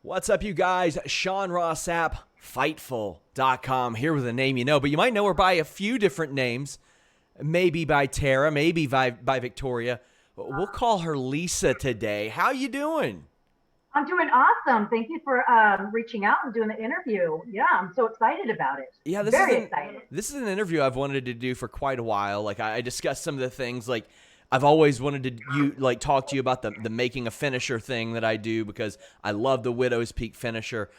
What's up, you guys? Sean Ross Sapp, Fightful.com, here with a name you know, but you might know her by a few different names. Maybe by Tara, maybe by Victoria. We'll call her Lisa today. How you doing? I'm doing awesome. Thank you for reaching out and doing the interview. Yeah, I'm so excited about it. Yeah, Very excited. This is an interview I've wanted to do for quite a while. Like I discussed some of the things. Like I've always wanted to talk to you about the making a finisher thing that I do because I love the Widow's Peak finisher.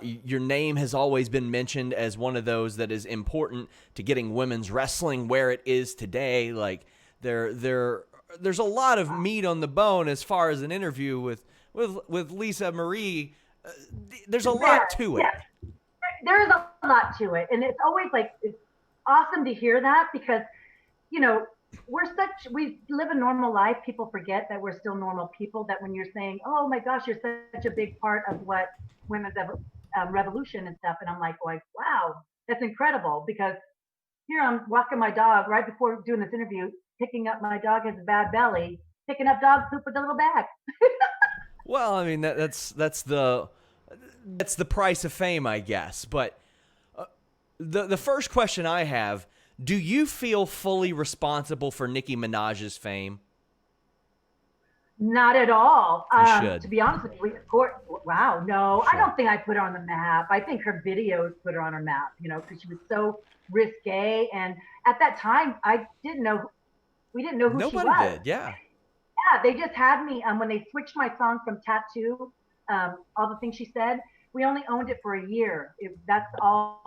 Your name has always been mentioned as one of those that is important to getting women's wrestling where it is today. Like there's a lot of meat on the bone as far as an interview with Lisa Marie. There's a lot to it. Yeah. There is a lot to it, and it's always it's awesome to hear that because we live a normal life. People forget that we're still normal people, that when you're saying, oh my gosh, you're such a big part of what women's revolution and stuff, and I'm like, wow, that's incredible, because here I'm walking my dog right before doing this interview, picking up, my dog has a bad belly, picking up dog poop with a little bag. Well, I mean, that's the price of fame, I guess. But the first question I have: do you feel fully responsible for Nicki Minaj's fame? Not at all. You should. To be honest with you, wow, no, Sure. I don't think I put her on the map. I think her videos put her on her map, because she was so risque. And at that time, we didn't know who she was. Nobody did, yeah. Yeah, they just had me, when they switched my song from Tatu, all the things she said, we only owned it for a year. That's all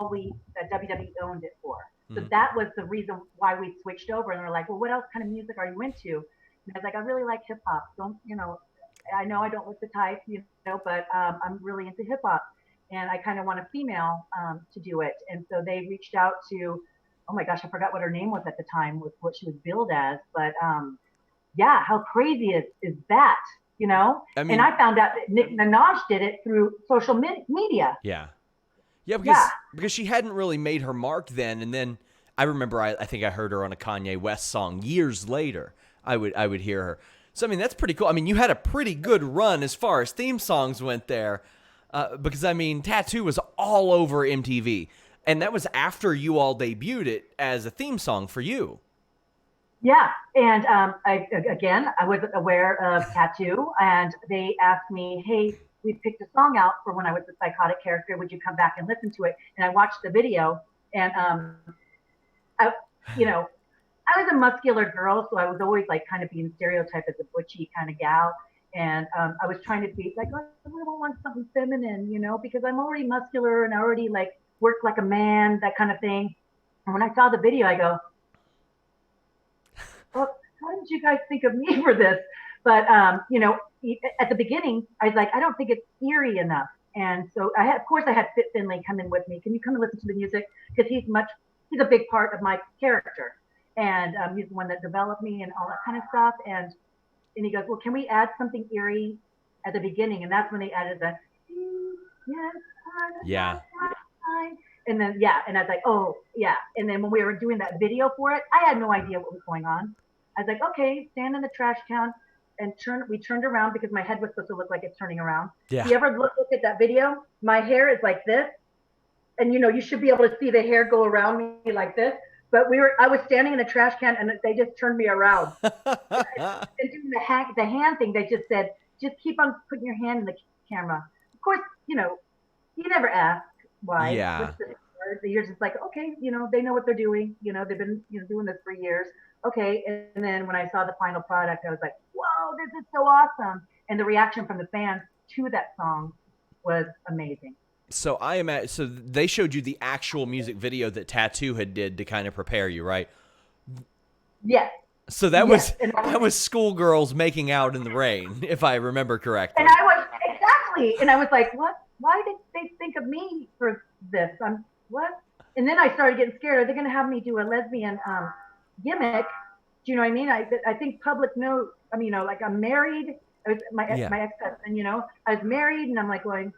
that WWE owned it for. So that was the reason why we switched over. And they're like, well, what else kind of music are you into? And I was like, I really like hip hop. I know I don't look the type, but I'm really into hip hop. And I kind of want a female to do it. And so they reached out to, oh my gosh, I forgot what her name was at the time, with what she was billed as. But yeah, how crazy is that, I mean, and I found out that Nicki Minaj did it through social media. Yeah. Yeah, because she hadn't really made her mark then, and then I remember I think I heard her on a Kanye West song years later. I would hear her. So I mean, that's pretty cool. I mean, you had a pretty good run as far as theme songs went there, because I mean, Tatu was all over MTV, and that was after you all debuted it as a theme song for you. Yeah, and I wasn't aware of Tatu, and they asked me, hey, we picked a song out for when I was the psychotic character. Would you come back and listen to it? And I watched the video, and I was a muscular girl, so I was always kind of being stereotyped as a butchy kind of gal. And I was trying to be like, oh, I really want something feminine, because I'm already muscular and I already work like a man, that kind of thing. And when I saw the video, I go, well, how did you guys think of me for this? But at the beginning, I was like, I don't think it's eerie enough. And so I had Fit Finlay come in with me. Can you come and listen to the music? Because he's a big part of my character. And he's the one that developed me and all that kind of stuff. And he goes, well, can we add something eerie at the beginning? And that's when they added the, yeah. And then, yeah. And I was like, oh, yeah. And then when we were doing that video for it, I had no idea what was going on. I was like, okay, stand in the trash can. And we turned around because my head was supposed to look like it's turning around. Yeah. If you ever look at that video, my hair is like this. And you should be able to see the hair go around me like this. But I was standing in a trash can and they just turned me around. And doing the hand thing, they just said, just keep on putting your hand in the camera. Of course, you never ask why. Yeah. You're just like, okay, they know what they're doing. They've been doing this for years. Okay. And then when I saw the final product, I was like, whoa, this is so awesome. And the reaction from the fans to that song was amazing. So so they showed you the actual music video that Tatu had did to kind of prepare you, right? Yes. So that was schoolgirls making out in the rain, if I remember correctly. And I was like, what? Why did they think of me for this? What? And then I started getting scared. Are they going to have me do a lesbian gimmick? Do you know what I mean? I think public knows. I mean, I'm married. I was my ex-husband. I was married, and I'm like going,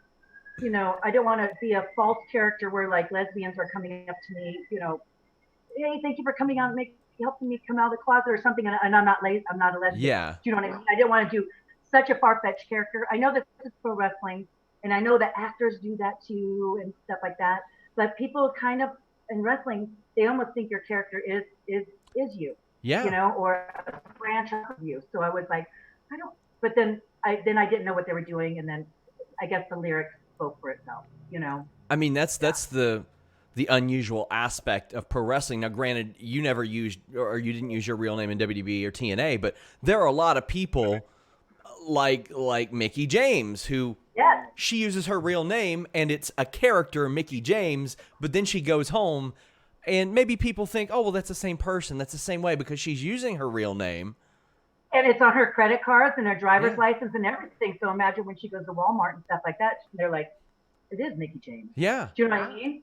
I don't want to be a false character where lesbians are coming up to me, hey, thank you for coming out and helping me come out of the closet or something. And I'm not a lesbian. Yeah. Do you know what I mean? I didn't want to do such a far-fetched character. I know this is pro wrestling, And I know that actors do that too and stuff like that. But people kind of in wrestling, they almost think your character is you, Yeah. or a branch of you. So I was like, I don't. But then I didn't know what they were doing, and then I guess the lyrics spoke for itself. I mean, that's the unusual aspect of pro wrestling. Now, granted, you never used or you didn't use your real name in WWE or TNA, but there are a lot of people like Mickie James who Yes. she uses her real name and it's a character, Mickie James, but then she goes home and maybe people think, oh, well, that's the same person. That's the same way because she's using her real name. And it's on her credit cards and her driver's license and everything. So imagine when she goes to Walmart and stuff like that, they're like, it is Mickie James. Yeah. Do you know what I mean?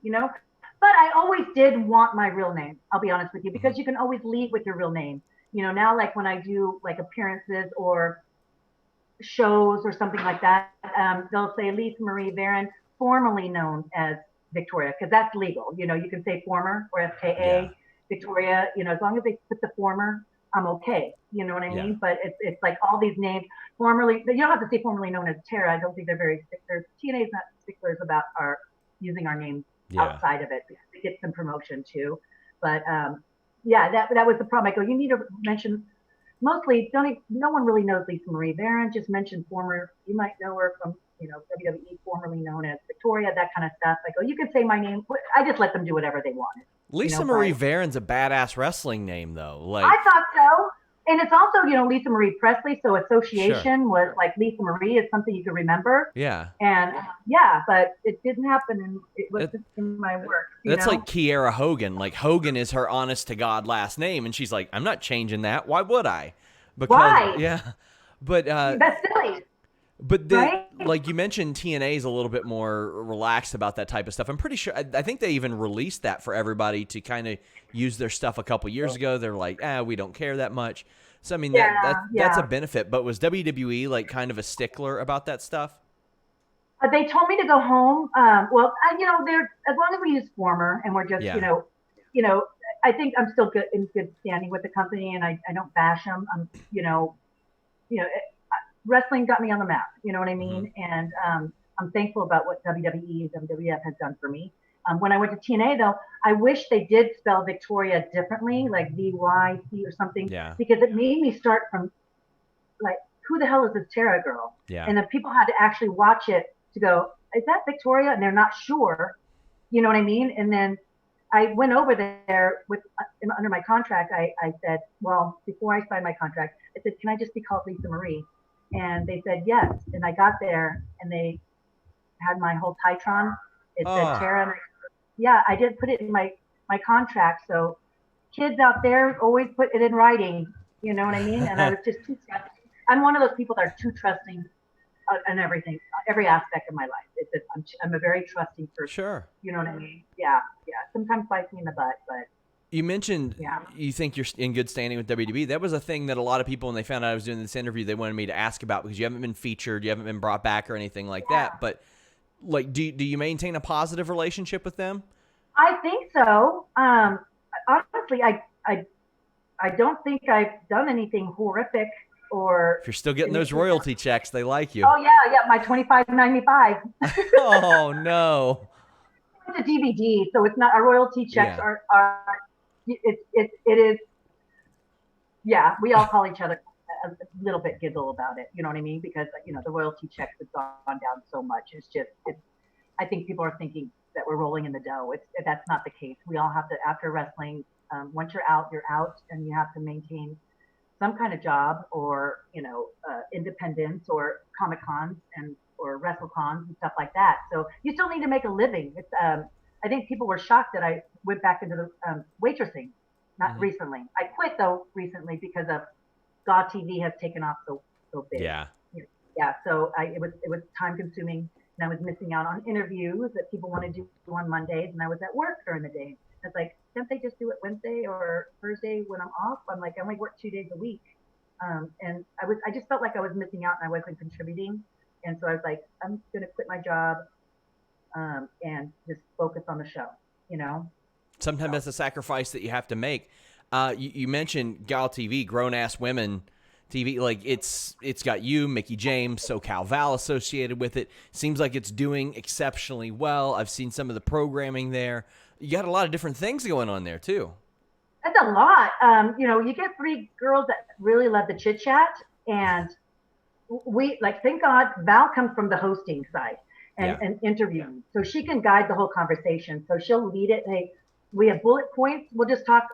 But I always did want my real name. I'll be honest with you, because you can always lead with your real name. Now like when I do like appearances or shows or something like that, they'll say Lisa Marie Varon, formerly known as Victoria, because that's legal. You can say former or FKA, Victoria, as long as they put the former, I'm okay. You know what I mean? But it's like all these names, formerly, you don't have to say formerly known as Tara. I don't think they're very, TNA is not sticklers about using our names outside of it, because it gets some promotion too. But that was the problem. I go, you need to mention, mostly, no one really knows Lisa Marie Varon, just mention former, you might know her from, WWE, formerly known as Victoria, that kind of stuff. I go, you can say my name. I just let them do whatever they wanted. Lisa Marie Varon's a badass wrestling name, though. Like, I thought so. And it's also, Lisa Marie Presley, so association was like Lisa Marie is something you could remember. Yeah. And but it didn't happen, and it wasn't in my work. That's like Kiera Hogan. Like, Hogan is her honest to God last name, and she's like, I'm not changing that. Why would I? Because, why? Yeah. But that's silly. But like you mentioned, TNA is a little bit more relaxed about that type of stuff. I'm pretty sure. I think they even released that for everybody to kind of use their stuff a couple years ago. They're like, we don't care that much. So I mean, that's a benefit. But was WWE like kind of a stickler about that stuff? They told me to go home. They're, as long as we use former and we're just I think I'm still in good standing with the company, and I don't bash them. Wrestling got me on the map, you know what I mean? And I'm thankful about what WWE and WWF has done for me. When I went to TNA, though, I wish they did spell Victoria differently, like VYC or something, because it made me start from, like, who the hell is this Tara girl? Yeah. And then people had to actually watch it to go, is that Victoria? And they're not sure, you know what I mean? And then I went over there under my contract. I said, well, before I signed my contract, I said, can I just be called Lisa Marie? And they said yes. And I got there, and they had my whole Titron. It said Tara. And I did put it in my contract. So kids out there always put it in writing. You know what I mean? And I was just too trusting. I'm one of those people that are too trusting in everything, every aspect of my life. I'm a very trusting person. Sure. You know what I mean? Yeah. Sometimes bites me in the butt, but. You mentioned you think you're in good standing with WWE. That was a thing that a lot of people, when they found out I was doing this interview, they wanted me to ask about, because you haven't been featured, you haven't been brought back or anything like that. But like, do you maintain a positive relationship with them? I think so. Honestly, I don't think I've done anything horrific or. If you're still getting those royalty checks, they like you. Oh yeah, my $25.95. Oh no. It's a DVD, so it's not. Our royalty checks are. It is. Yeah, we all call each other a little bit giggle about it. You know what I mean? Because the royalty checks have gone down so much. I think people are thinking that we're rolling in the dough. That's not the case. We all have to, after wrestling, once you're out, and you have to maintain some kind of job or independence or Comic Cons or WrestleCons and stuff like that. So you still need to make a living. It's I think people were shocked that I went back into the waitressing, not recently. I quit though recently because of God TV has taken off so big. Yeah. So it was time consuming, and I was missing out on interviews that people want to do on Mondays, and I was at work during the day. It's like, can't they just do it Wednesday or Thursday when I'm off? I'm like, I only work 2 days a week, and I just felt like I was missing out and I wasn't contributing, and so I was like, I'm gonna quit my job. And just focus on the show, Sometimes that's a sacrifice that you have to make. You mentioned Gal TV, grown-ass women TV. Like it's got you, Mickey James, SoCal Val associated with it. Seems like it's doing exceptionally well. I've seen some of the programming there. You got a lot of different things going on there too. That's a lot. You get 3 girls that really love the chit chat, and thank God Val comes from the hosting side and interviewing, so she can guide the whole conversation. So she'll lead it. Hey, we have bullet points. We'll just talk.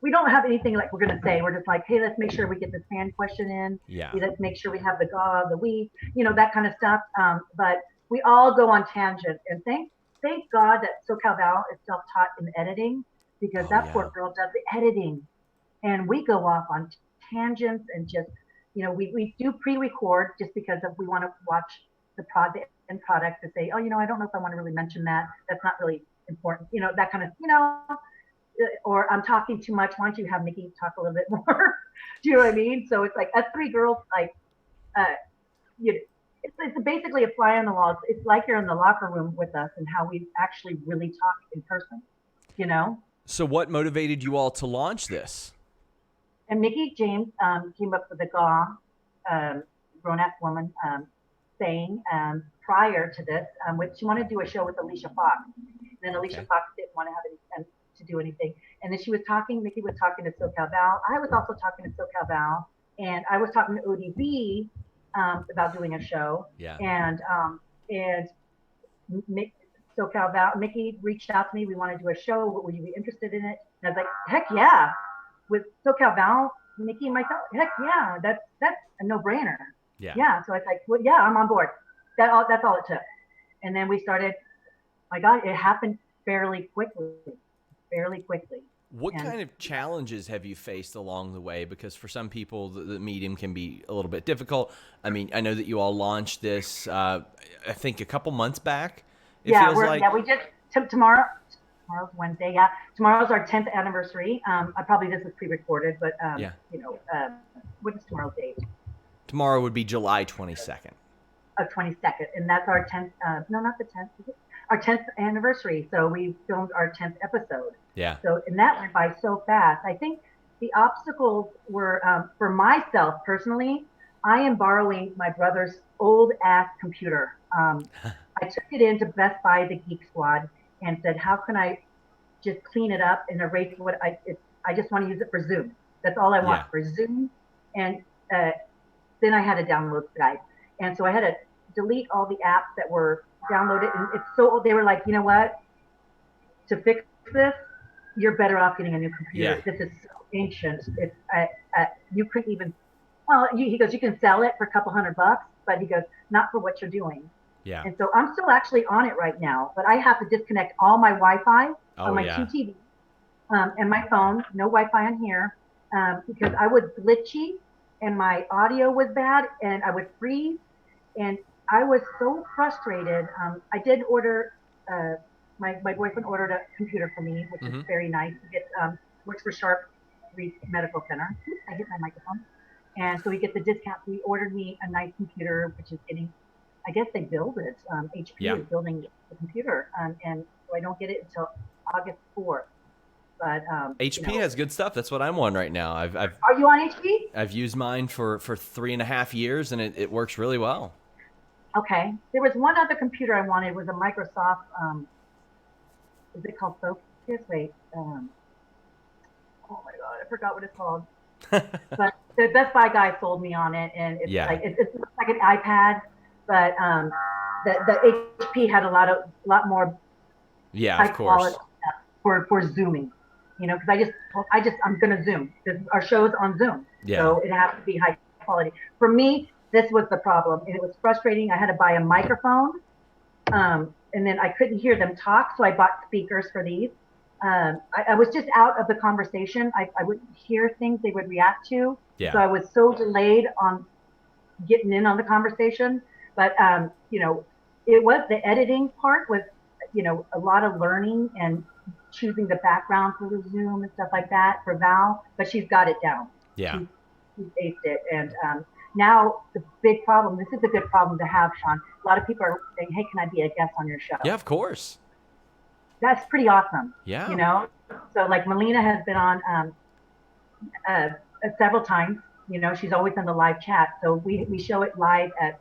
We don't have anything like we're gonna say. We're just like, hey, let's make sure we get this fan question in. Yeah. Let's make sure we have the God of the week. That kind of stuff. But we all go on tangents, and thank God that SoCal Val is self-taught in editing, because that poor girl does the editing, and we go off on tangents and just, we do pre-record just because we want to watch the product to say, oh, I don't know if I want to really mention that. That's not really important. That kind of, or I'm talking too much. Why don't you have Nikki talk a little bit more? Do you know what I mean? So it's like us 3 girls, like, it's basically a fly on the wall. It's like you're in the locker room with us and how we actually really talk in person, So what motivated you all to launch this? And Mickey James came up with the grown-ass woman saying prior to this, she wanted to do a show with Alicia Fox. And then Alicia Fox didn't want to have to do anything. And then Mickey was talking to SoCal Val. I was also talking to SoCal Val. And I was talking to ODB about doing a show. Yeah. And SoCal Val, Mickey reached out to me. We want to do a show. Would you be interested in it? And I was like, heck yeah. With SoCal Val, Mickey and myself, heck yeah. That's a no-brainer. Yeah. Yeah. So I was like, well, yeah, I'm on board. That's all it took. And then we started. My God, it happened fairly quickly. What kind of challenges have you faced along the way? Because for some people, the medium can be a little bit difficult. I mean, I know that you all launched this, I think, a couple months back. We just tomorrow's Wednesday. Yeah, tomorrow's our 10th anniversary. This is pre-recorded, but what is tomorrow's date? Tomorrow would be July 22nd. 22nd, and that's our 10th. No, not the 10th. Our 10th anniversary. So we filmed our 10th episode. Yeah. So, and that went by so fast. I think the obstacles were, for myself personally, I am borrowing my brother's old ass computer. I took it into Best Buy, the Geek Squad, and said, how can I just clean it up and erase what I just want to use it for Zoom. That's all I want for Zoom. And then I had to download Skype. And so I had to delete all the apps that were downloaded. And they were like, you know what? To fix this, you're better off getting a new computer. Yeah. This is so ancient. It's you couldn't even. Well, he goes, you can sell it for a couple $100, but he goes, not for what you're doing. Yeah. And so I'm still actually on it right now, but I have to disconnect all my Wi-Fi on my 2 TVs and my phone. No Wi-Fi on here because I was glitchy and my audio was bad and I would freeze and I was so frustrated. I did order. My boyfriend ordered a computer for me, which is very nice. It works for Sharp Medical Center. Oops, I hit my microphone. And so we get the discount. So he ordered me a nice computer, which is getting, I guess they build it. HP is building the computer. And so I don't get it until August 4th. But HP has good stuff. That's what I'm on right now. Are you on HP? I've used mine for 3.5 years, and it works really well. Okay. There was one other computer I wanted. It was a Microsoft. Is it called Focus? Wait. Oh my God, I forgot what it's called. But the Best Buy guy sold me on it, and it's it's like an iPad, but the HP had a lot more high quality stuff for Zooming. Because I'm gonna Zoom. Our show's on Zoom, so it has to be high quality. For me, this was the problem, and it was frustrating. I had to buy a microphone, and then I couldn't hear them talk, so I bought speakers for these. I was just out of the conversation. I wouldn't hear things they would react to, so I was so delayed on getting in on the conversation. But it was the editing part was a lot of learning and choosing the background for the Zoom and stuff like that for Val, but she's got it down. Yeah, she's aced it, and now the big problem. This is a good problem to have, Sean. A lot of people are saying, "Hey, can I be a guest on your show?" Yeah, of course. That's pretty awesome. Yeah. So like Melina has been on several times. She's always in the live chat. So we show it live at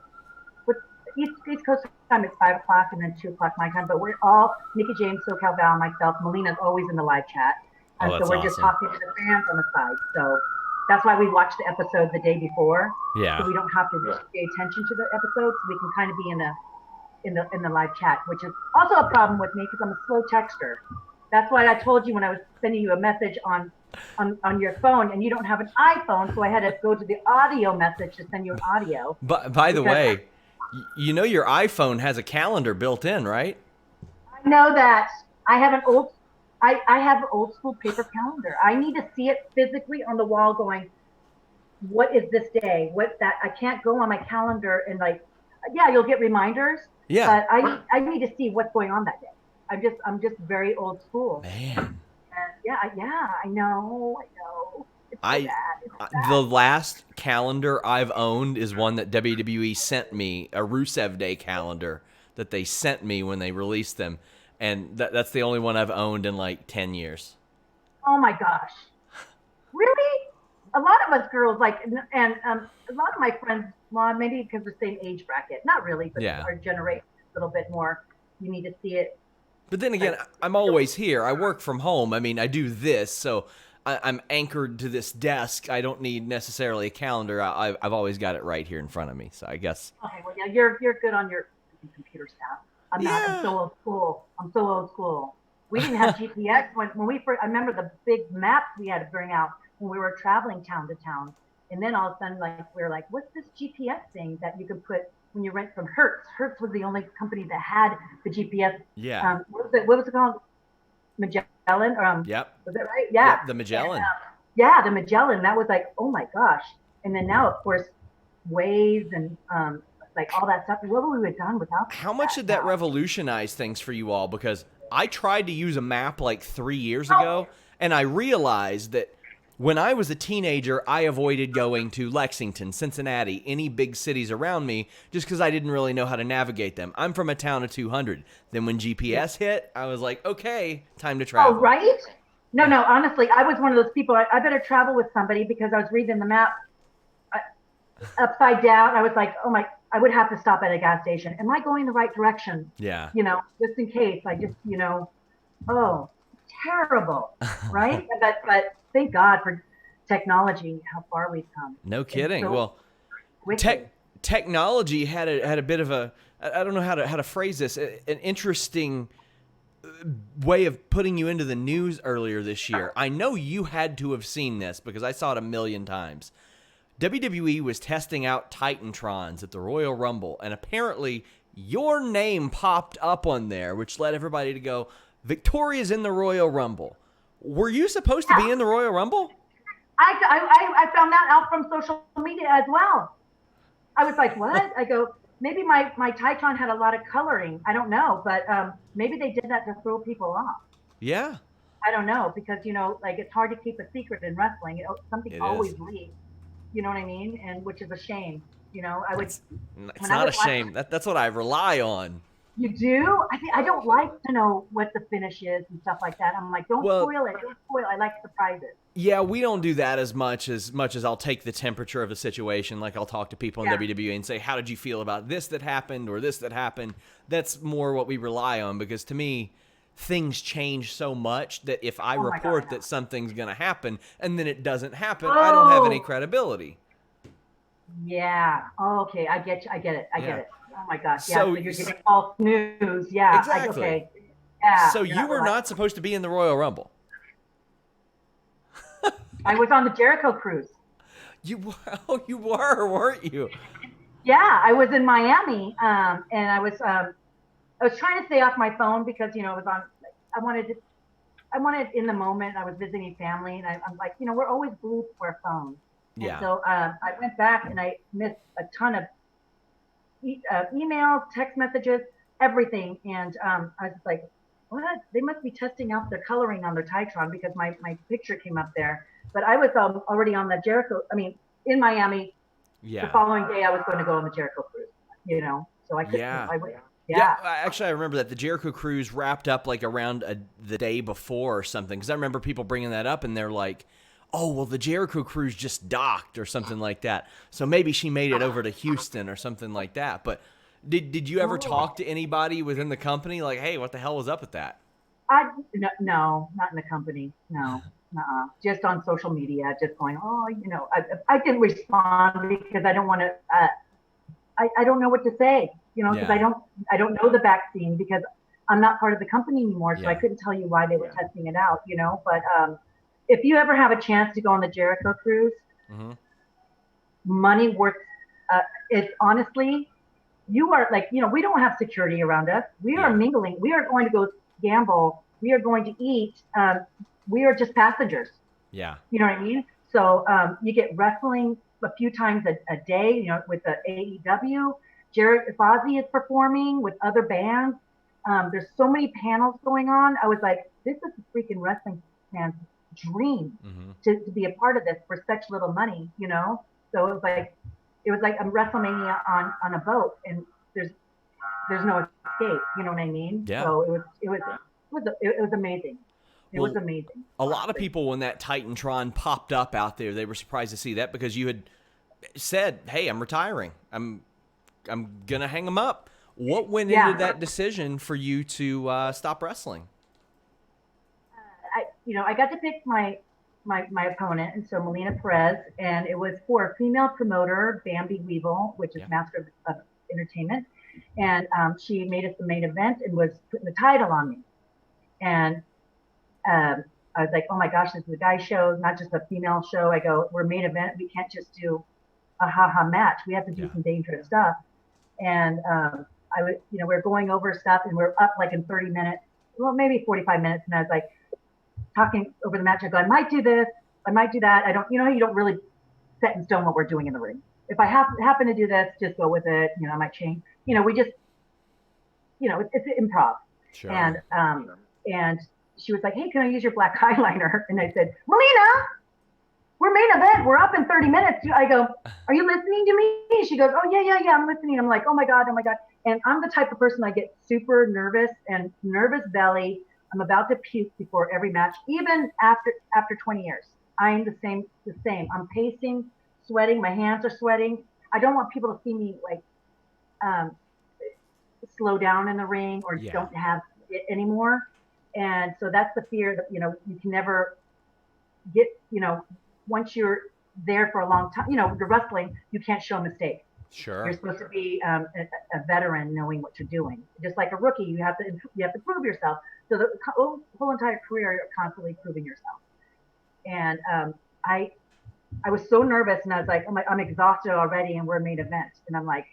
East Coast time. It's 5 o'clock and then 2 o'clock my time. But we're all Nikki James, SoCal Val, myself. Melina's always in the live chat, and that's so we're just awesome. talking to the fans on the side. So that's why we watch the episode the day before. Yeah. So we don't have to pay attention to the episode. So we can kind of be in the live chat, which is also a problem with me because I'm a slow texter. That's why I told you when I was sending you a message on your phone, and you don't have an iPhone, so I had to go to the audio message to send you an audio. But by the way, your iPhone has a calendar built in, right? I know that. I have an old school paper calendar. I need to see it physically on the wall going, what is this day? What's that? I can't go on my calendar and you'll get reminders. Yeah. But I need to see what's going on that day. I'm just very old school. Man. And I know. It's bad. The last calendar I've owned is one that WWE sent me, a Rusev Day calendar that they sent me when they released them. And that's the only one I've owned in 10 years. Oh my gosh. Really? A lot of us girls and a lot of my friends, well, maybe because we're the same age bracket, not really, but our generation is a little bit more, you need to see it. But then again, I'm always here. I work from home. I mean, I do this, so I'm anchored to this desk. I don't need necessarily a calendar. I've always got it right here in front of me. So I guess. Okay, well, yeah, you're good on your computer stuff. I'm not. I'm so old school. We didn't have GPS when we first. I remember the big maps we had to bring out when we were traveling town to town, and then all of a sudden, we were like, "What's this GPS thing that you can put?" When you rent from Hertz. Hertz was the only company that had the GPS. Yeah. What was it called? Magellan? Yep. Was that right? Yeah. Yep, the Magellan. And, the Magellan. That was oh my gosh. And then now, of course, Waze and all that stuff. What would we have done without How much did that revolutionize things for you all? Because I tried to use a map 3 years ago, and I realized that when I was a teenager, I avoided going to Lexington, Cincinnati, any big cities around me, just because I didn't really know how to navigate them. I'm from a town of 200. Then when GPS hit, I was like, okay, time to travel. Oh, right? No, honestly, I was one of those people. I better travel with somebody because I was reading the map upside down. I was like, oh my, I would have to stop at a gas station. Am I going the right direction? Yeah. Just in case. I just, terrible, right? but thank God for technology, how far we've come. No kidding. So technology had a bit of a, I don't know how to phrase this, an interesting way of putting you into the news earlier this year. I know you had to have seen this because I saw it a million times. WWE was testing out Titantrons at the Royal Rumble, and apparently your name popped up on there, which led everybody to go, Victoria's in the Royal Rumble. Were you supposed to be in the Royal Rumble? I found that out from social media as well. I was like, what? I go, maybe my Titron had a lot of coloring. I don't know, but maybe they did that to throw people off. Yeah. I don't know because, it's hard to keep a secret in wrestling. Something always leaks. You know what I mean? And which is a shame. It's not a shame. That's what I rely on. You do? I don't like to know what the finish is and stuff like that. I'm like, don't spoil it. Don't spoil it. I like surprises. Yeah, we don't do that as much as I'll take the temperature of a situation. Like I'll talk to people in WWE and say, how did you feel about this that happened or this that happened? That's more what we rely on because to me, things change so much that if I report that something's going to happen and then it doesn't happen, I don't have any credibility. Yeah. Oh, okay. I get you. I get it. Oh my gosh. Yeah. So you're getting false news. Yeah. Exactly. Okay. Yeah. So you were not supposed to be in the Royal Rumble. I was on the Jericho Cruise. You were, weren't you? Yeah, I was in Miami, and I was trying to stay off my phone because it was on. I wanted in the moment. I was visiting family, and I'm like, we're always glued to our phones. Yeah. And so I went back and I missed a ton of emails, text messages, everything, and I was like, what? They must be testing out their coloring on their Titron because my picture came up there. But I was already on the Jericho. I mean, in Miami. Yeah. The following day, I was going to go on the Jericho Cruise. So I could. Yeah. Yeah, actually, I remember that the Jericho Cruise wrapped up around the day before or something. Because I remember people bringing that up, and they're like, oh, well, the Jericho Cruise just docked or something like that. So maybe she made it over to Houston or something like that. But did you ever talk to anybody within the company like, hey, what the hell was up with that? No, not in the company. No, just on social media, just going, oh, I didn't respond because I don't want to. I don't know what to say, because I don't know the vaccine because I'm not part of the company anymore, so I couldn't tell you why they were testing it out, But if you ever have a chance to go on the Jericho Cruise, Mm-hmm. money worth. It's honestly, you are like, we don't have security around us. We are mingling. We are going to go gamble. We are going to eat. We are just passengers. Yeah. You know what I mean? So you get wrestling a few times a day, with the AEW. Jared Fozzy is performing with other bands. There's so many panels going on. I was like, this is a freaking wrestling fan's dream to be a part of this for such little money, So it was like a WrestleMania on a boat, and there's no escape. You know what I mean? Yeah. So it was amazing. It was amazing. A lot of people, when that Titantron popped up out there, they were surprised to see that because you had said, "Hey, I'm retiring. I'm gonna hang them up." What went into that decision for you to stop wrestling? I got to pick my opponent, and so Melina Perez, and it was for a female promoter, Bambi Weevil, which is Master of Entertainment, and she made us the main event and was putting the title on me, and I was like, oh my gosh, this is a guy show, not just a female show. I go, we're main event. We can't just do a match. We have to do some dangerous stuff. And we're going over stuff, and we're up like in 30 minutes, well, maybe 45 minutes. And I was like talking over the match. I go, I might do this. I might do that. I don't, you don't really set in stone what we're doing in the ring. If I happen to do this, just go with it. I might change. We just, it's improv. Sure. And she was like, hey, can I use your black eyeliner? And I said, Melina, we're main event. We're up in 30 minutes. I go, are you listening to me? She goes, oh, yeah, I'm listening. I'm like, oh my God. And I'm the type of person, I get super nervous and nervous belly. I'm about to puke before every match, even after 20 years. I'm the same. I'm pacing, sweating. My hands are sweating. I don't want people to see me like slow down in the ring or don't have it anymore. And so that's the fear that, you can never get, once you're there for a long time, the wrestling, you can't show mistakes. Sure. You're supposed to be a veteran knowing what you're doing. Just like a rookie, you have to prove yourself. So the whole entire career, you're constantly proving yourself. And I was so nervous, and I was like, I'm exhausted already, and we're main event. And I'm like,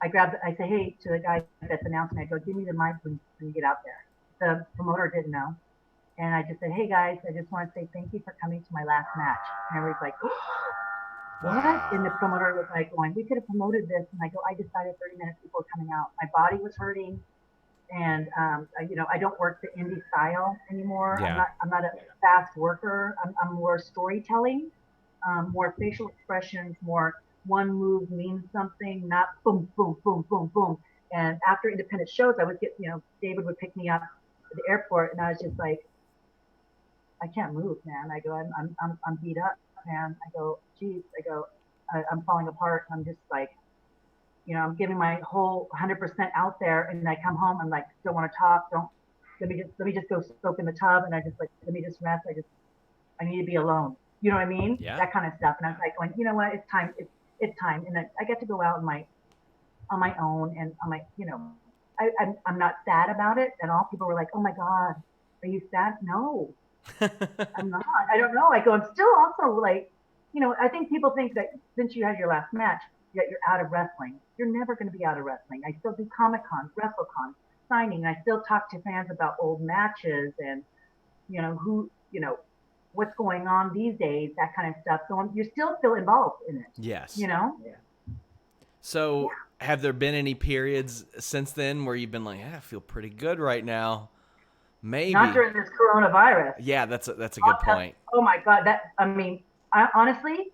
I say, hey, to the guy that's announcing, I go, give me the mic when you get out there. The promoter didn't know. And I just said, hey guys, I just want to say thank you for coming to my last match. And everybody's like, oh, what? And the promoter was like going, we could have promoted this. And I go, I decided 30 minutes before coming out. My body was hurting. And, I don't work the indie style anymore. Yeah. I'm not a fast worker. I'm more storytelling, more facial expressions, more one move means something, not boom, boom, boom, boom, boom. And after independent shows, I would get, David would pick me up at the airport, and I was just like, I can't move, man. I go, I'm beat up, man. I go, geez, I'm falling apart. I'm just like, I'm giving my whole 100% out there, and I come home, I'm like, don't want to talk. Let me just go soak in the tub, and I just like, let me just rest. I need to be alone. You know what I mean? Yeah. That kind of stuff. And I was like, going, you know what? It's time. It's time. And I get to go out on my own, and I'm like, I'm not sad about it at all. People were like, oh my God, are you sad? No, I'm not. I don't know. I go, I'm still also like, I think people think that since you had your last match, that you're out of wrestling. You're never going to be out of wrestling. I still do Comic-Con, WrestleCon, signing. I still talk to fans about old matches and, what's going on these days, that kind of stuff. So you're still involved in it. Yes. Yeah. So have there been any periods since then where you've been like, I feel pretty good right now? Maybe. Not during this coronavirus. Yeah, that's a good point. Oh my God. I honestly,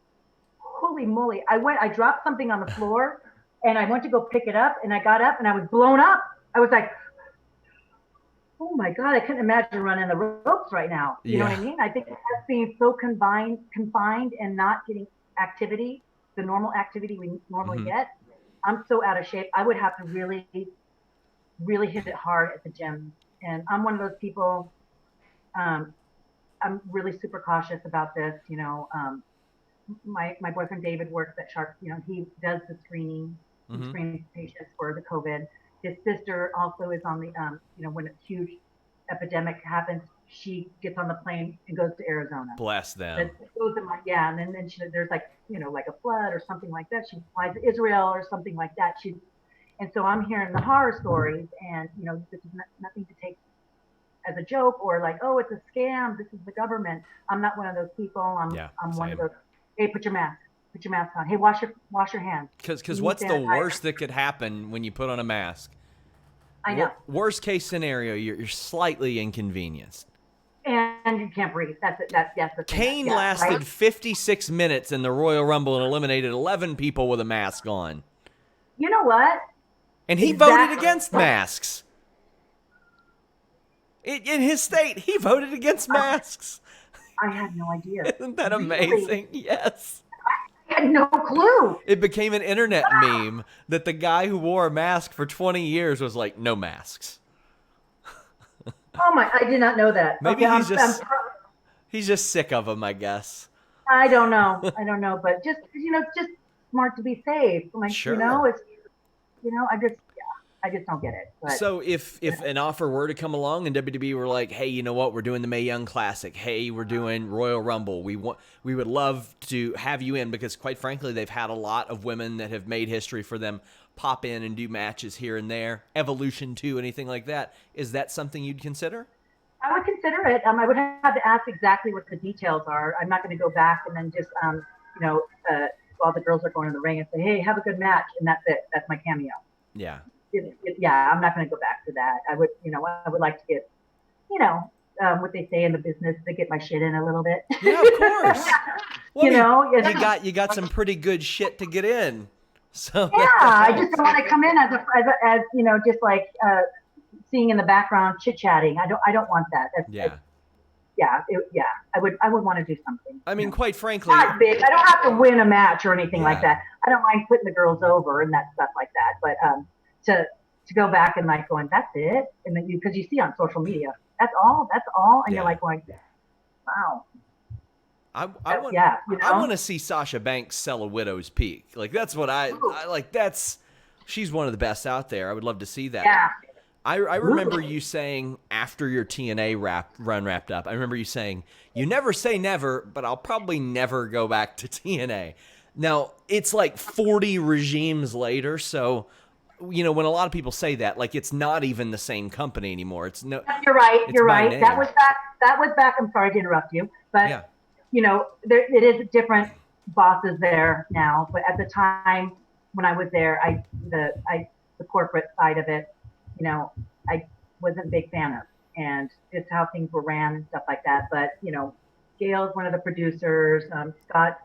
holy moly. I dropped something on the floor, and I went to go pick it up, and I got up and I was blown up. I was like, oh my God, I couldn't imagine running the ropes right now. You know what I mean? I think that's being so confined and not getting activity, the normal activity we normally get. I'm so out of shape. I would have to really, really hit it hard at the gym. And I'm one of those people, I'm really super cautious about this. My boyfriend David works at Sharp. He does the screening. He screens patients for the COVID. His sister also is on the, when a huge epidemic happens, she gets on the plane and goes to Arizona. Bless them. And then there's like a flood or something like that. She flies to Israel or something like that. And so I'm hearing the horror stories, and this is nothing to take as a joke or like, oh, it's a scam. This is the government. I'm not one of those people. I'm one of those. Hey, put your mask on. Hey, wash your hands. Because what's the worst that could happen when you put on a mask? I know. Worst case scenario, you're slightly inconvenienced. And you can't breathe. That's it. That's the thing. Kane lasted 56 minutes in the Royal Rumble and eliminated 11 people with a mask on. You know what? And he voted against masks. In his state, he voted against masks. I had no idea. Isn't that amazing? Really? Yes. I had no clue. It became an internet meme that the guy who wore a mask for 20 years was like, no masks. Oh my, I did not know that. Maybe he's just sick of them, I guess. I don't know, but just, it's just smart to be safe. Like, sure. I just don't get it. But, so if an offer were to come along and WWE were like, hey, you know what? We're doing the Mae Young Classic. Hey, we're doing Royal Rumble. We would love to have you in because, quite frankly, they've had a lot of women that have made history for them pop in and do matches here and there. Evolution 2, anything like that. Is that something you'd consider? I would consider it. I would have to ask exactly what the details are. I'm not going to go back and then just, while the girls are going in the ring and say, hey, have a good match. And that's it. That's my cameo. Yeah. I'm not going to go back to that. I would like to get, what they say in the business, to get my shit in a little bit. Yeah, of course. Well, you got some pretty good shit to get in. So yeah, I just don't want to come in as just like seeing in the background chit chatting. I don't want that. I would want to do something. I mean, quite frankly, not big. I don't have to win a match or anything like that. I don't mind putting the girls over and that stuff like that. But to go back and like going, that's it, and then because you see on social media, that's all, and you're like going, wow. I want to see Sasha Banks sell a widow's peak. Like that's what I like. She's one of the best out there. I would love to see that. Yeah. I remember you saying after your TNA run wrapped up, I remember you saying, you never say never, but I'll probably never go back to TNA. Now, it's like 40 regimes later, so, when a lot of people say that, like, it's not even the same company anymore. You're right. Name. That was back, I'm sorry to interrupt you, but, it is different bosses there now, but at the time when I was there, the corporate side of it, I wasn't a big fan of, and just how things were ran and stuff like that. But, Gail's one of the producers, Scott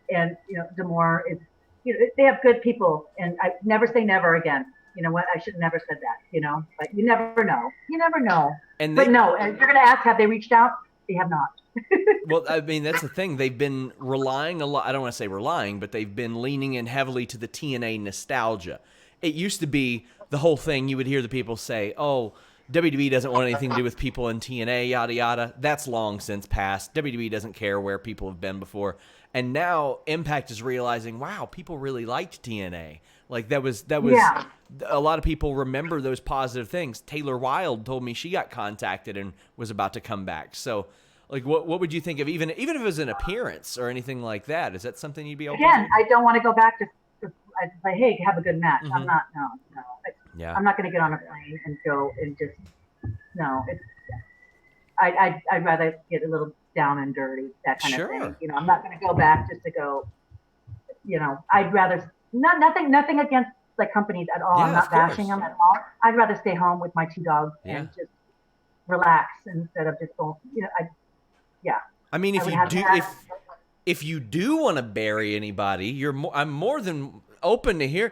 and, Demore is, they have good people, and I never say never again. You know what? I should have never said that, but you never know. But no, and you're going to ask, have they reached out? They have not. Well, I mean, that's the thing. They've been relying a lot. I don't want to say relying, but they've been leaning in heavily to the TNA nostalgia. It used to be the whole thing. You would hear the people say, oh, WWE doesn't want anything to do with people in TNA, yada, yada. That's long since passed. WWE doesn't care where people have been before. And now Impact is realizing, wow, people really liked TNA. Like that was a lot of people remember those positive things. Taylor Wilde told me she got contacted and was about to come back. So, like, what would you think of even if it was an appearance or anything like that? Is that something you'd be open to? Again, I don't want to go back to say, hey, have a good match. Mm-hmm. I'm not, no. I'm not going to get on a plane and go and just, no. I'd rather get a little down and dirty, that kind of thing. I'm not going to go back just to go, I'd rather, nothing against like companies at all. I'm not bashing them at all. I'd rather stay home with my 2 dogs and just relax instead of just going, I mean, if you do want to bury anybody, I'm more than open to hear.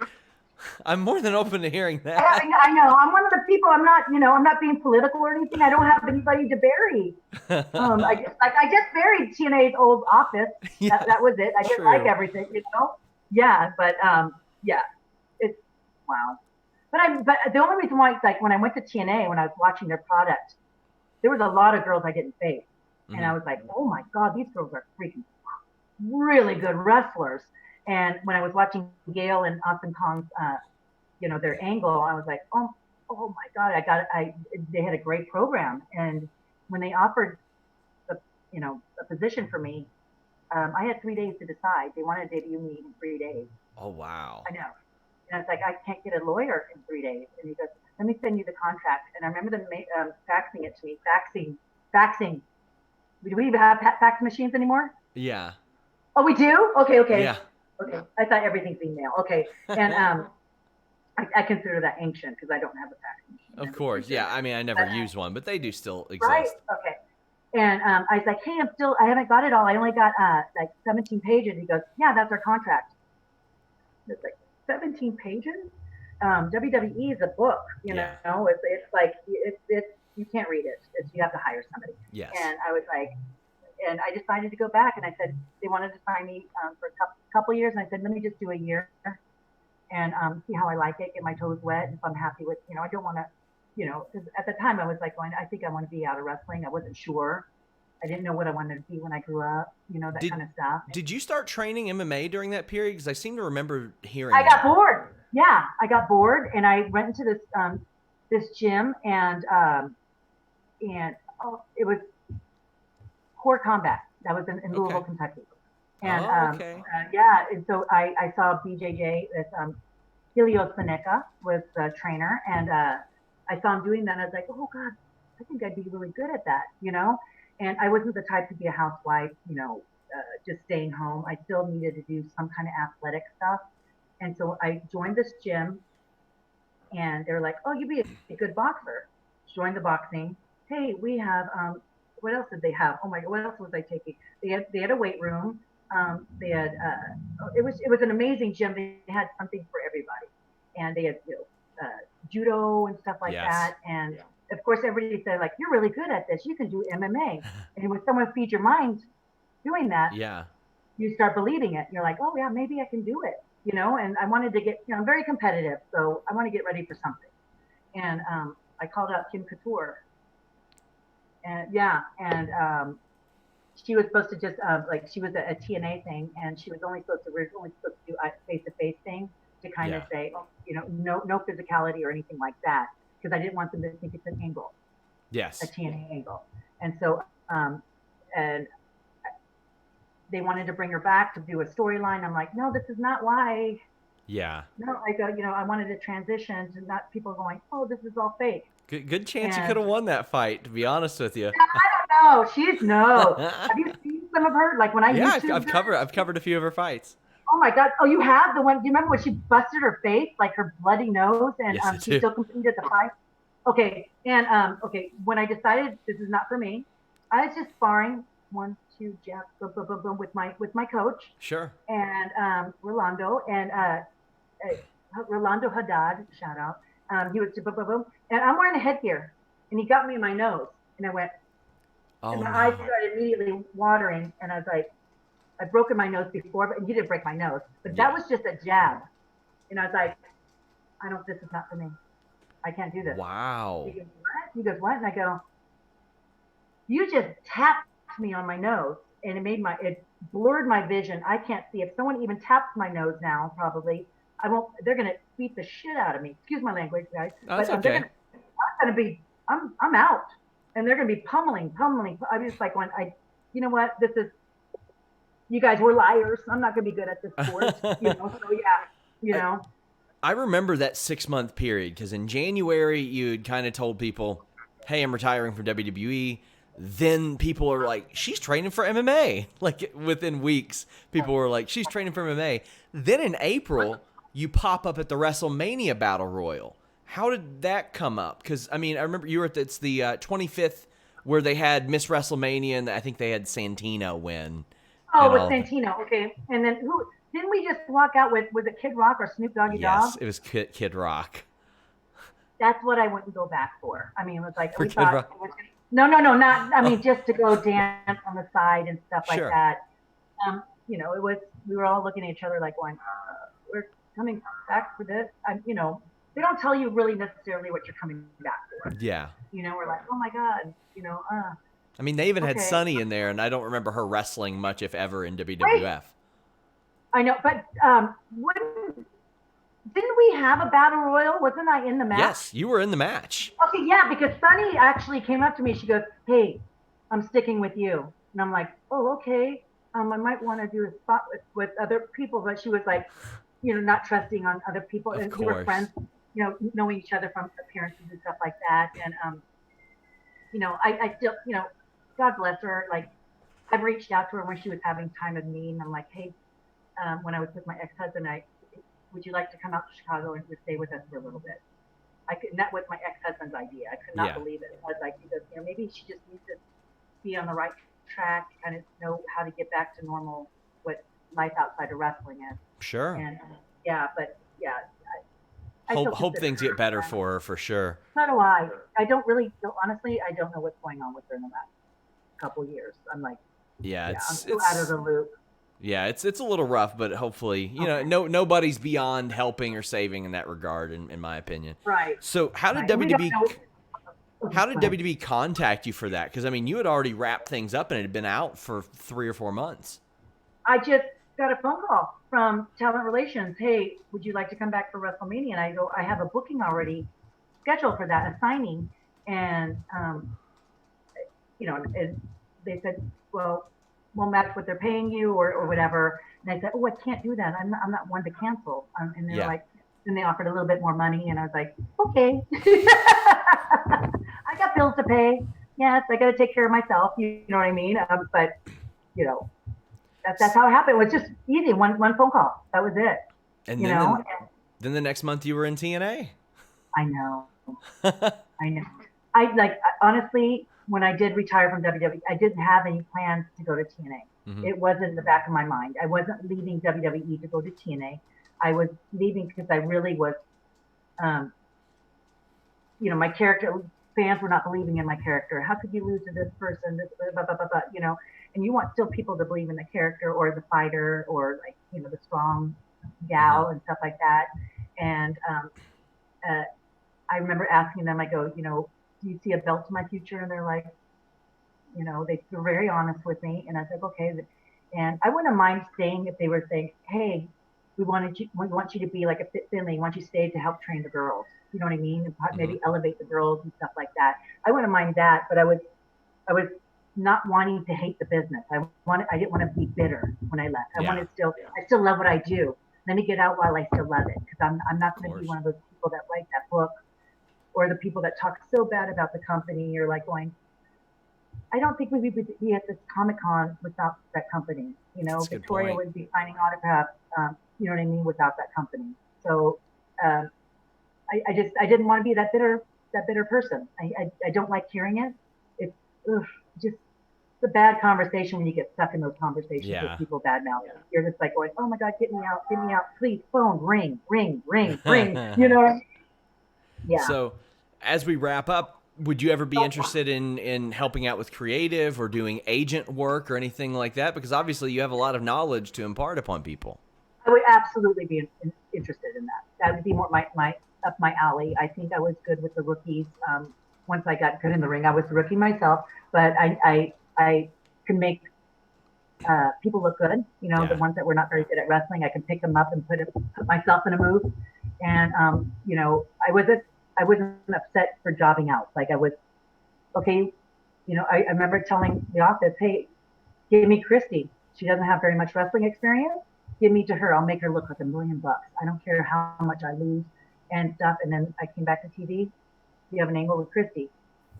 I'm more than open to hearing that. I know. I'm one of the people. I'm not, I'm not being political or anything. I don't have anybody to bury. I just buried TNA's old office. Yeah, That was it. I didn't like everything, Yeah, but yeah, it's wow. But the only reason why, like, when I went to TNA, when I was watching their product, there was a lot of girls I didn't face, and I was like, oh my god, these girls are freaking really good wrestlers. And when I was watching Gail and Austin Kong's, their angle, I was like, oh my god, they had a great program. And when they offered a position for me, I had 3 days to decide. They wanted to debut me in 3 days. Oh wow. I know. And I was like, I can't get a lawyer in 3 days. And he goes, let me send you the contract. And I remember them faxing it to me. Faxing. Do we even have fax machines anymore? Yeah. Oh, we do? Okay. Yeah. Okay. I thought everything's email. Okay. And I consider that ancient because I don't have a fax machine. Of course. Yeah. I mean, I never used one, but they do still exist. Right. Okay. And I was like, hey, I haven't got it all. I only got like 17 pages. He goes, yeah, that's our contract. It's like 17 pages? WWE is a book, you know. It's like it's you can't read it. You have to hire somebody. Yes. And I was like, and I decided to go back, and I said they wanted to sign me for a couple years, and I said, let me just do a year and see how I like it, get my toes wet, and if I'm happy with, I don't want to, because at the time I was like I think I want to be out of wrestling. I wasn't sure. I didn't know what I wanted to be when I grew up, that kind of stuff. Did you start training MMA during that period? Because I seem to remember hearing I got bored. Yeah, I got bored, and I went into this gym, and it was Core Combat. That was in Louisville, Kentucky. And and so I saw BJJ, Helios Seneca was the trainer, and I saw him doing that, and I was like, oh God, I think I'd be really good at that, And I wasn't the type to be a housewife, just staying home. I still needed to do some kind of athletic stuff. And so I joined this gym, and they're like, oh, you'd be a good boxer. Joined the boxing. Hey, we have, what else did they have? Oh my God, what else was I taking? They had a weight room. They had, it was an amazing gym. They had something for everybody. And they had, judo and stuff like that. And of course, everybody said, like, you're really good at this. You can do MMA. And when someone feeds your mind doing that, you start believing it. You're like, oh, yeah, maybe I can do it, And I wanted to get, I'm very competitive, so I want to get ready for something. And I called out Kim Couture. And she was supposed to just, she was a TNA thing, and she was only supposed to do a face-to-face thing to kind of say, no physicality or anything like that. Because I didn't want them to think it's an angle. Yes. A TNA angle. And so, and they wanted to bring her back to do a storyline. I'm like, no, this is not why. Yeah. No, I go, I wanted to transition to not people going, oh, this is all fake. Good chance you could have won that fight, to be honest with you. I don't know. Have you seen some of her? Like when I I've covered a few of her fights. Oh my God! Oh, you have the one? Do you remember when she busted her face, like her bloody nose, and she still completed the fight? Okay, and when I decided this is not for me, I was just sparring 1, 2 jabs, boom, boom, boom, boom, with my coach. Sure. And Rolando Rolando Haddad, shout out. He was boom, boom, boom, and I'm wearing a headgear, and he got me in my nose, and I went, and my eyes started immediately watering, and I was like, I've broken my nose before, but he didn't break my nose. But that was just a jab. And I was like, this is not for me. I can't do this. Wow. He goes, what? And I go, you just tapped me on my nose, and it blurred my vision. I can't see. If someone even taps my nose now, probably, they're going to beat the shit out of me. Excuse my language, guys. That's okay. I'm out. And they're going to be pummeling. I was just like, you know what? You guys were liars. I'm not going to be good at this sport, I remember that 6-month period because in January you'd kind of told people, hey, I'm retiring from WWE. Then people are like, she's training for MMA. Like within weeks, people were like, she's training for MMA. Then in April, you pop up at the WrestleMania Battle Royal. How did that come up? Because, I mean, I remember you were it's the 25th where they had Miss WrestleMania, and I think they had Santino win. Oh, with Santino, okay. And then Didn't we just walk out with, was it Kid Rock or Snoop Doggy Dogg? Yes, it was Kid Rock. That's what I wouldn't go back for. I mean, it was like, For we Kid thought, Rock? it was, no, not, I mean, just to go dance on the side and stuff like Sure. that. You know, we were all looking at each other like going, we're coming back for this. You know, they don't tell you really necessarily what you're coming back for. Yeah. You know, we're like, oh my God, you know, I mean, they even had okay. Sunny in there, and I don't remember her wrestling much, if ever, in WWF. Right. I know, but didn't we have a battle royal? Wasn't I in the match? Yes, you were in the match. Okay, yeah, because Sunny actually came up to me. She goes, "Hey, I'm sticking with you," and I'm like, "Oh, okay. I might want to do a spot with other people," but she was like, you know, not trusting on other people, Of and course. we were friends, you know, knowing each other from appearances and stuff like that, and you know, I still, you know, God bless her. Like, I've reached out to her when she was having time of need, and I'm like, "Hey, when I was with my ex-husband, would you like to come out to Chicago and stay with us for a little bit?" And that was my ex-husband's idea. I could not believe it. I was like, because, you know, maybe she just needs to be on the right track, kind of know how to get back to normal, what life outside of wrestling is. Sure. And yeah, but yeah. I hope things get better for her, for sure. So do I. I don't really, honestly, I don't know what's going on with her in the last couple years. I'm like, I'm still out of the loop. Yeah, it's a little rough, but hopefully, you know, nobody's beyond helping or saving in that regard, in my opinion. Right. So how did WWE contact you for that? Because, I mean, you had already wrapped things up and it had been out for 3 or 4 months. I just got a phone call from Talent Relations. "Hey, would you like to come back for WrestleMania?" And I go, "I have a booking already scheduled for that, a signing." And, you know, and they said, "Well, we'll match what they're paying you or whatever." And I said, "Oh, I can't do that. I'm not one to cancel." And they're like, then they offered a little bit more money. And I was like, okay. I got bills to pay. Yes, I got to take care of myself. You know what I mean? But, you know, that's how it happened. It was just easy. One phone call. That was it. And you then, know? Then the next month you were in TNA. I know. I know. Honestly, when I did retire from WWE, I didn't have any plans to go to TNA. Mm-hmm. It wasn't in the back of my mind. I wasn't leaving WWE to go to TNA. I was leaving because I really was, you know, my character, fans were not believing in my character. How could you lose to this person? This, blah, blah, blah, blah, you know, and you want still people to believe in the character or the fighter or, like, you know, the strong gal and stuff like that. And I remember asking them, I go, you know, "Do you see a belt to my future?" And they're like, you know, they were very honest with me. And I was like, okay. And I wouldn't mind staying if they were saying, "Hey, we want you to be like a Fit Finley. We want you to stay to help train the girls." You know what I mean? And maybe elevate the girls and stuff like that. I wouldn't mind that, but I was not wanting to hate the business. I didn't want to be bitter when I left. I still love what I do. Let me get out while I still love it, because I'm not going to be one of those people that write that book or the people that talk so bad about the company, or like going, I don't think we would be at this Comic-Con without that company. You know, Victoria would be signing autographs, you know what I mean, without that company. So I didn't want to be that bitter person. I don't like hearing it. It's just a bad conversation when you get stuck in those conversations with people bad mouthing. You're just like going, "Oh my God, get me out, please, phone, ring, ring, ring, ring." You know? Yeah. So as we wrap up, would you ever be interested in helping out with creative or doing agent work or anything like that? Because obviously you have a lot of knowledge to impart upon people. I would absolutely be interested in that. That would be more up my alley. I think I was good with the rookies. Once I got good in the ring, I was a rookie myself, but I can make people look good. You know, the ones that were not very good at wrestling, I can pick them up and put myself in a move. And you know, I wasn't upset for jobbing out. Like, I was okay. You know, I remember telling the office, "Hey, give me Christy. She doesn't have very much wrestling experience. Give me to her. I'll make her look like $1 million. I don't care how much I lose and stuff." And then I came back to TV. "You have an angle with Christy."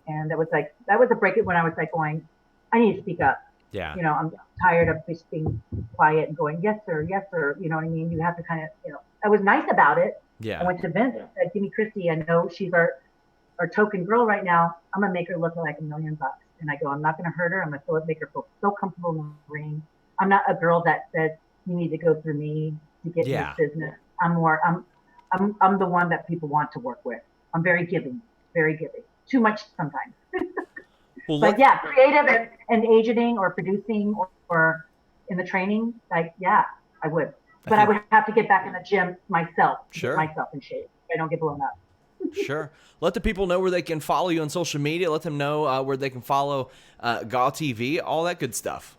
And that was a break when I was like going, I need to speak up. Yeah. You know, I'm tired of just being quiet and going, "Yes, sir. Yes, sir." You know what I mean? You have to kind of, you know, I was nice about it. Yeah. I went to Vince and said, "Give me Christy. I know she's our token girl right now. I'm going to make her look like $1 million." And I go, "I'm not going to hurt her. I'm going to make her feel so comfortable in the ring. I'm not a girl that says, you need to go through me to get in Yeah. this business. I'm the one that people want to work with. I'm very giving, very giving. Too much sometimes. Well, But yeah, creative and agenting or producing or in the training, like, yeah, I would. But I would have to get back in the gym myself to get myself in shape. I don't get blown up. Sure. Let the people know where they can follow you on social media. Let them know where they can follow GAW TV, all that good stuff.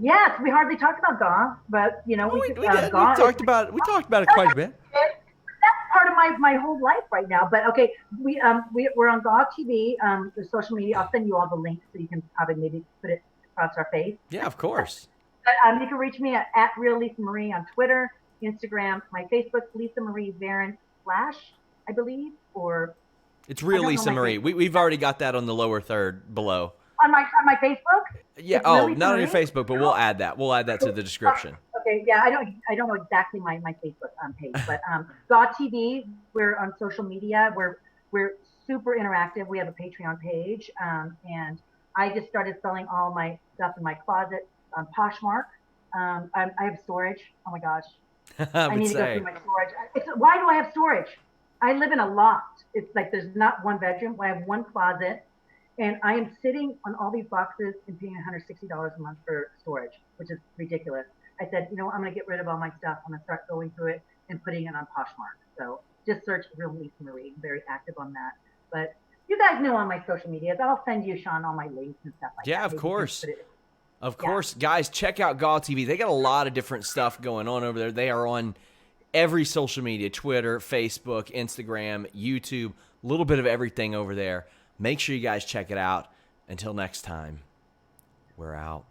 Yes, we hardly talked about GAW, but we did. We GAW talked about it quite a bit. That's part of my whole life right now. But okay, we're on GAW TV, the social media. I'll send you all the links so you can probably maybe put it across our face. Yeah, of course. But you can reach me at Real Lisa Marie on Twitter, Instagram, my Facebook, Lisa Marie Varon / I believe, or it's Real Lisa Marie. We've already got that on the lower third below. On my Facebook? Yeah. Not on your Facebook, but we'll add that. We'll add that to the description. Okay. Yeah. I don't know exactly my Facebook page, but GAW TV. We're on social media. We're super interactive. We have a Patreon page, and I just started selling all my stuff in my closet on Poshmark. I have storage. Oh my gosh. I need to go through my storage. Why do I have storage? I live in a loft. It's like there's not one bedroom. I have one closet, and I am sitting on all these boxes and paying $160 a month for storage, which is ridiculous. I said, I'm going to get rid of all my stuff. I'm going to start going through it and putting it on Poshmark. So just search Real Lisa Marie. I'm very active on that. But you guys know on my social medias. I'll send you, Sean, all my links and stuff like that. Yeah, of course. Of course. Guys, check out GAW TV. They got a lot of different stuff going on over there. They are on every social media, Twitter, Facebook, Instagram, YouTube, a little bit of everything over there. Make sure you guys check it out. Until next time, we're out.